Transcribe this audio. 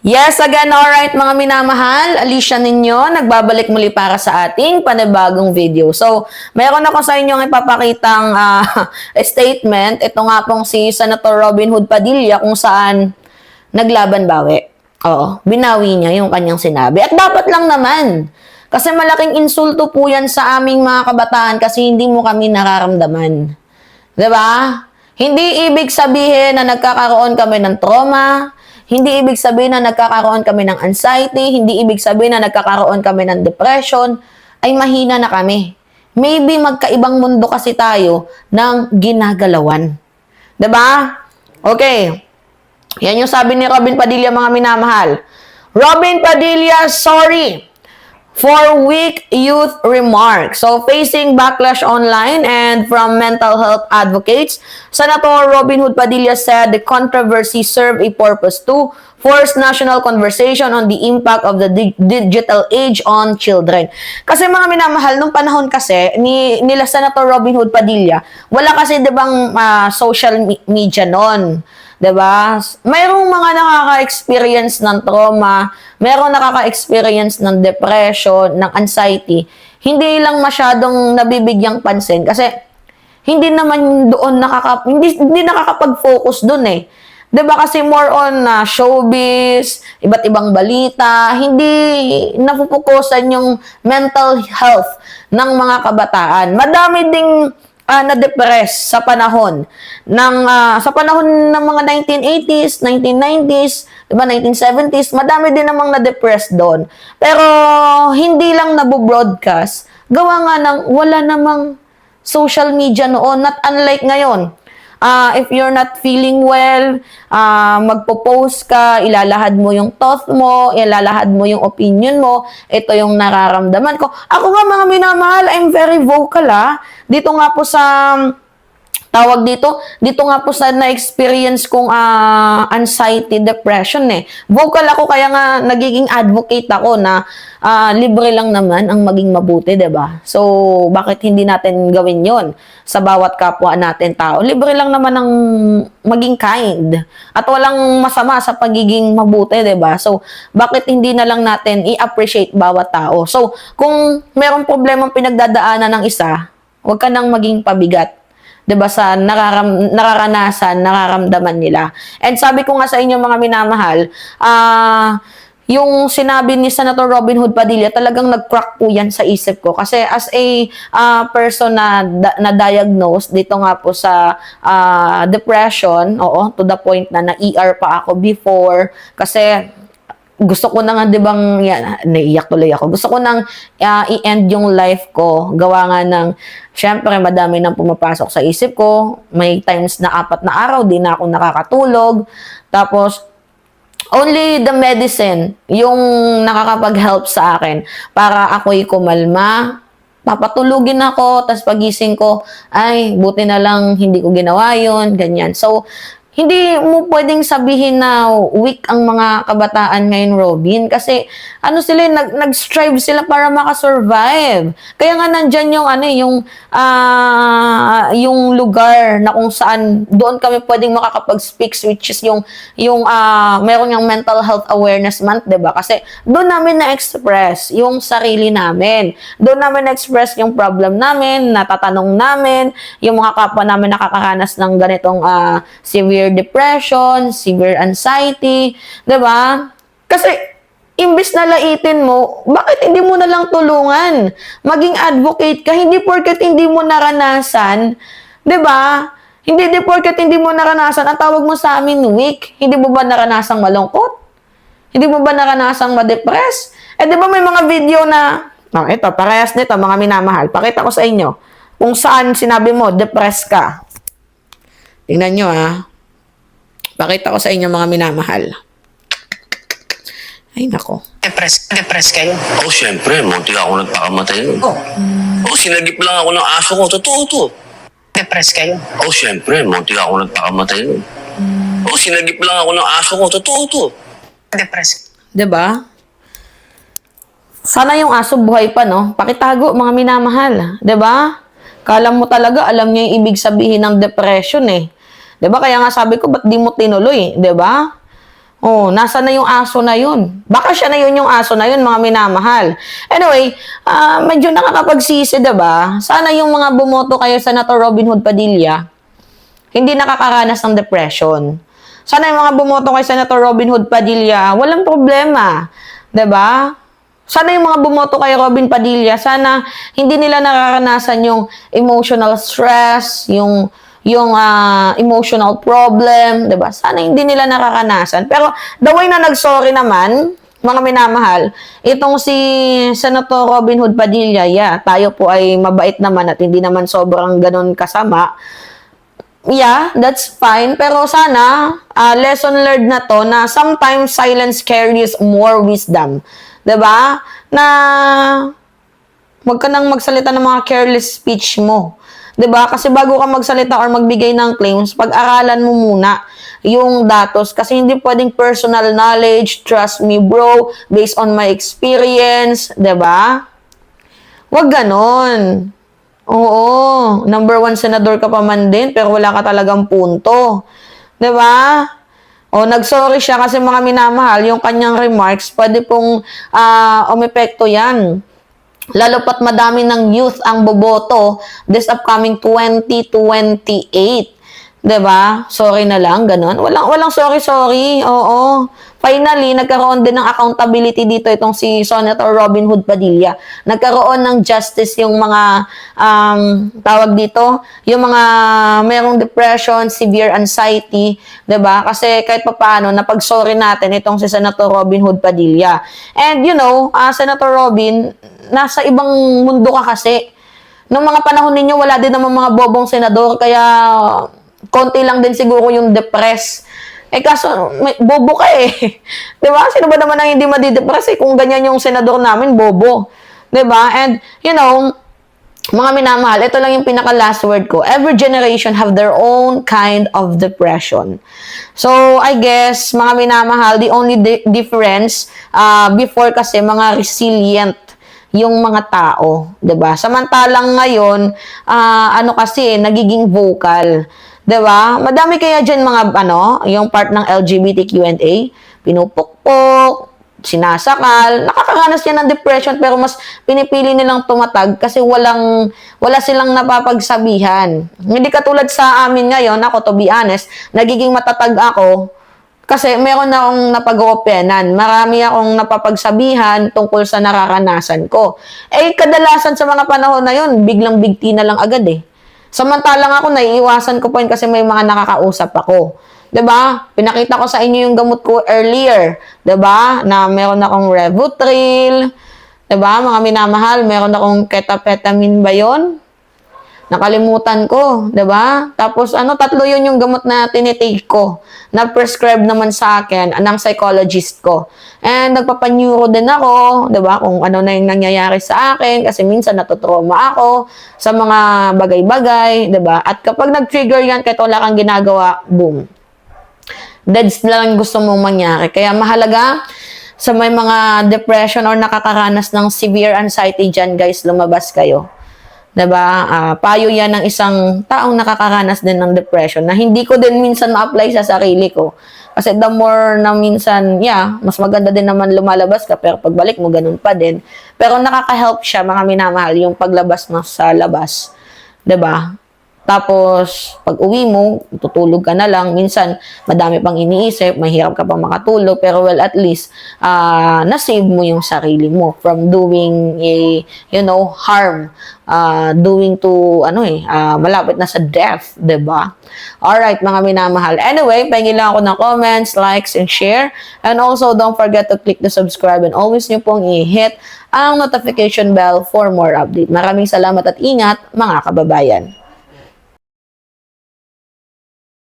Yes, again, alright mga minamahal, Alicia ninyo, nagbabalik muli para sa ating panibagong video. So, mayroon ako sa inyong ipapakitang statement. Ito nga pong si Senator Robin Hood Padilla kung saan naglaban bawi. Oo, binawi niya yung kanyang sinabi. At dapat lang naman. Kasi malaking insulto po yan sa aming mga kabataan kasi hindi mo kami nararamdaman. 'Di ba? Hindi ibig sabihin na nagkakaroon kami ng trauma, hindi ibig sabihin na nagkakaroon kami ng anxiety, hindi ibig sabihin na nagkakaroon kami ng depression, ay mahina na kami. Maybe magkaibang mundo kasi tayo ng ginagalawan. 'Di ba? Okay. Yan yung sabi ni Robin Padilla, mga minamahal. Robin Padilla, sorry for weak youth remarks. So, facing backlash online and from mental health advocates, Senator Robin Hood Padilla said the controversy served a purpose to force national conversation on the impact of the digital age on children. Kasi mga minamahal, nung panahon kasi, nila Senator Robin Hood Padilla, wala kasi dibang social media noon. 'Di ba? Mayroong mga nakaka-experience ng trauma, mayroong nakaka-experience ng depression, ng anxiety. Hindi lang masyadong nabibigyang pansin kasi hindi naman doon hindi nakakapag-focus doon eh. 'Di ba kasi more on showbiz, iba't ibang balita, hindi napupukusan yung mental health ng mga kabataan. Madami ding na-depress sa panahon ng mga 1980s, 1990s, 'di ba, 1970s, madami din namang na-depress doon. Pero hindi lang nabo-broadcast, gawa nga ng wala namang social media noon, not unlike ngayon. If you're not feeling well, magpo-post ka, ilalahad mo yung thought mo, ilalahad mo yung opinion mo, ito yung nararamdaman ko. Ako nga mga minamahal, I'm very vocal Dito nga po sa dito nga po sa na-experience kong anxiety, depression Vocal ako kaya nga nagiging advocate ako na libre lang naman ang maging mabuti, 'di ba? So, bakit hindi natin gawin 'yon sa bawat kapwa natin tao? Libre lang naman ang maging kind at walang masama sa pagiging mabuti, 'di ba? So, bakit hindi na lang natin i-appreciate bawat tao? So, kung merong problemang pinagdadaanan ng isa, huwag ka nang maging pabigat. 'Di ba, sa nararamdaman nila. And sabi ko nga sa inyo mga minamahal, yung sinabi ni Senator Robin Hood Padilla, talagang nag-crack po yan sa isip ko. Kasi as a person na diagnosed dito nga po sa depression, to the point na na-ER pa ako before, kasi gusto ko na nga, di bang, naiyak tuloy ako. Gusto ko nang i-end yung life ko. Gawa nga ng, syempre, madami nang pumapasok sa isip ko. May times na 4 na araw, di na ako nakakatulog. Tapos, only the medicine, yung nakakapag-help sa akin para ako'y kumalma. Papatulugin ako, tas pagising ko, ay, buti na lang hindi ko ginawa yun, ganyan. So, hindi mo pwedeng sabihin na weak ang mga kabataan ngayon, Robin, kasi sila, nag-strive sila para makasurvive. Kaya nga nandyan yung lugar na kung saan doon kami pwedeng makakapag-speak, which is yung meron yung mental health awareness month, 'di ba? Kasi doon namin na-express yung sarili namin. Doon namin na-express yung problem namin, natatanong namin, yung mga kapwa namin nakakaranas ng ganitong severe depression, severe anxiety, 'di ba? Kasi imbis na laitin mo, bakit hindi mo na lang tulungan? Maging advocate ka, hindi porket hindi mo naranasan, 'di ba? Hindi porket hindi mo naranasan, ang tawag mo sa amin weak. Hindi mo ba naranasang malungkot? Hindi mo ba naranasang ma-depress? Eh, 'di ba may mga video na, ito, parehas nito, mga minamahal. Pakita ko sa inyo kung saan sinabi mo, depressed ka. Tingnan nyo, Pakita ko sa inyo, mga minamahal. Ay, nako. Depressed kayo? Oh, syempre. Munti ako nagpakamatay nun. Sinagip lang ako ng aso ko. Totoo to. Depressed kayo? Oh, syempre. Munti ako nagpakamatay nun. Sinagip lang ako ng aso ko. Totoo to. Depressed. 'Di ba? Sana yung aso buhay pa, no? Pakitago, mga minamahal. 'Di ba? Kala mo talaga, alam niya yung ibig sabihin ng depression 'Di ba? Kaya nga sabi ko, ba't di mo tinuloy? 'Di ba? Oh, nasa na yung aso na yun? Baka siya na yun yung aso na yun, mga minamahal. Anyway, medyo nakakapagsisi, diba? Sana yung mga bumoto kayo sa Senator Robin Hood Padilla, hindi nakakaranas ng depression. Sana yung mga bumoto kay Senator Robin Hood Padilla, walang problema. 'Di ba? Sana yung mga bumoto kay Robin Padilla, sana hindi nila nararanasan yung emotional stress, yung emotional problem, 'di ba? Sana hindi nila nararanasan. Pero the way na nag-sorry naman, mga minamahal, itong si Senator Robin Hood Padilla, tayo po ay mabait naman at hindi naman sobrang ganun kasama. Yeah, that's fine. Pero sana, lesson learned na to na sometimes silence carries more wisdom. 'Di ba? Na wag ka nang magsalita ng mga careless speech mo. 'Di ba? Kasi bago ka magsalita or magbigay ng claims, pag-aralan mo muna yung datos. Kasi hindi pwedeng personal knowledge, trust me bro, based on my experience. 'Di ba? Wag ganon. Oo, number 1 senador ka pa man din, pero wala ka talagang punto. 'Di ba? O, nag-sorry siya kasi mga minamahal, yung kanyang remarks, pwede pong umepekto yan. Lalo pat madami ng youth ang boboto this upcoming 2028. 'Di ba? Sorry na lang, ganun. Walang sorry. Oo. Finally, nagkaroon din ng accountability dito itong si Senator Robin Hood Padilla. Nagkaroon ng justice yung mga tawag dito, yung mga mayroong depression, severe anxiety, 'di ba? Kasi kahit papaano napag-sorry natin itong si Senator Robin Hood Padilla. And you know, Senator Robin, nasa ibang mundo ka kasi. Noong mga panahon ninyo, wala din naman mga bobong senador, kaya konti lang din siguro yung depress. Kaso, bobo ka eh. Diba? Sino ba naman ang hindi madidepress eh? Kung ganyan yung senador namin, bobo. Diba? And, you know, mga minamahal, ito lang yung pinaka-last word ko. Every generation have their own kind of depression. So, I guess, mga minamahal, the only difference, before kasi, mga resilient yung mga tao. Diba? Samantalang ngayon, kasi, nagiging vocal. 'Di ba? Madami kaya diyan mga yung part ng LGBTQ&A, pinupukpok, sinasakal, nakakaranas yan ng depression pero mas pinipili nilang tumatag kasi wala silang napapagsabihan. Hindi katulad sa amin ngayon, ako to be honest, nagiging matatag ako kasi meron na akong napag-oopenan. Marami akong napapagsabihan tungkol sa nararanasan ko. Kadalasan sa mga panahon na yun, biglang bigti na lang agad eh. Samantalang ako, naiiwasan ko po yun kasi may mga nakakausap ako. 'Di ba? Pinakita ko sa inyo yung gamot ko earlier. 'Di ba? Na meron akong Revutril. 'Di ba? Mga minamahal, meron akong Ketapetamine ba yun? Nakalimutan ko, 'di ba? Tapos 3 yun yung gamot na tinitake ko, na prescribe naman sa akin ng psychologist ko. And nagpapaneuro din ako, 'di ba? Kung ano na yung nangyayari sa akin kasi minsan natutrauma ako sa mga bagay-bagay, 'di ba? At kapag nag-trigger yan kahit wala kang ginagawa, boom. Deads na lang gusto mong mangyari. Kaya mahalaga sa may mga depression or nakakaranas ng severe anxiety dyan, guys, lumabas kayo. 'Di ba? Payo 'yan ng isang taong nakakaranas din ng depression na hindi ko din minsan ma-apply sa sarili ko. Kasi the more na minsan, mas maganda din naman lumalabas ka pero pagbalik mo ganun pa din. Pero nakaka-help siya, mga minamahal, yung paglabas mo sa labas. 'Di ba? Tapos, pag uwi mo, tutulog ka na lang. Minsan, madami pang iniisip, mahirap ka pang makatulog. Pero well, at least, na-save mo yung sarili mo from doing harm. Doing to, malapit na sa death, diba? Alright, mga minamahal. Anyway, pahingin lang ako ng comments, likes, and share. And also, don't forget to click the subscribe and always nyo pong i-hit ang notification bell for more update. Maraming salamat at ingat, mga kababayan.